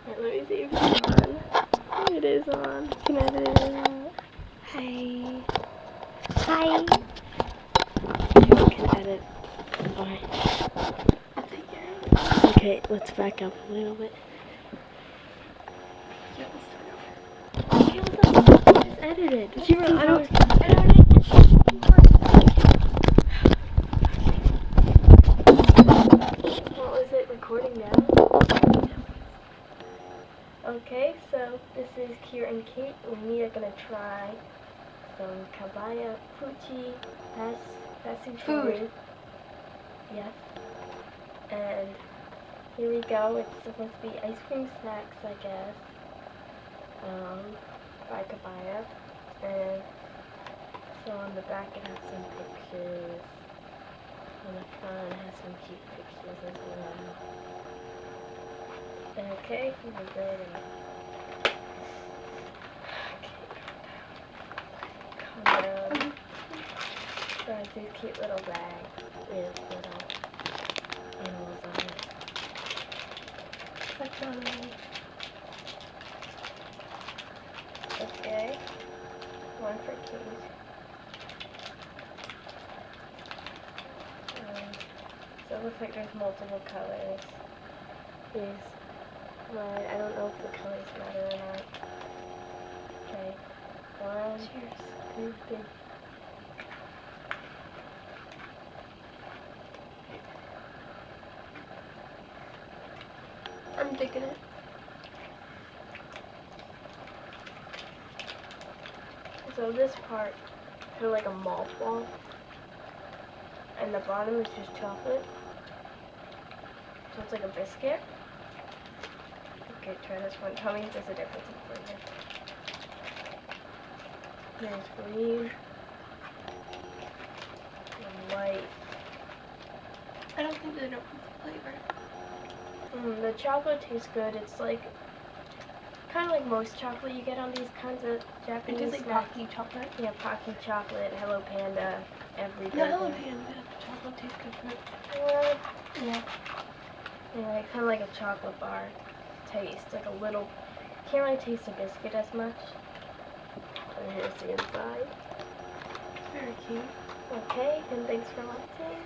Let me see if it's on. It is on. Can I edit it out? Hi. Hi. You can edit. Alright. I'll take care of it. Okay, let's back up a little bit. Yeah, let's start over. Okay, let's edit it. Did you I don't. Well, is it recording now? Okay, so this is Kira and Kate, and we are gonna try some kabaya puchi pasu Food. Yes. And here we go. It's supposed to be ice cream snacks, I guess. By kabaya. And so on the back it has some pictures. On the front it has some cute pictures as well. Okay, we're ready. Calm down. So it's these cute little bags with little animals on it. That's not me. Okay. One for Kate. So it looks like there's multiple colors. There's red. I don't know if the colors matter or not. Okay. One, Cheers. two, three. I'm digging it. So this part is kind of like a malt ball. And the bottom is just chocolate. So it's like a biscuit. Okay, try this one. Tell me if there's a difference in flavor. There's green and white. I don't think they don't put the flavor. The chocolate tastes good. It's like kind of like most chocolate you get on these kinds of It Japanese tastes like snacks. Pocky chocolate. Yeah, Pocky chocolate, Hello Panda, everything. No, Hello Panda. The chocolate tastes good. Yeah. Yeah, kind of like a chocolate bar taste, like a little. Can't really taste the biscuit as much. And here's the inside. Very cute. Okay, and thanks for watching.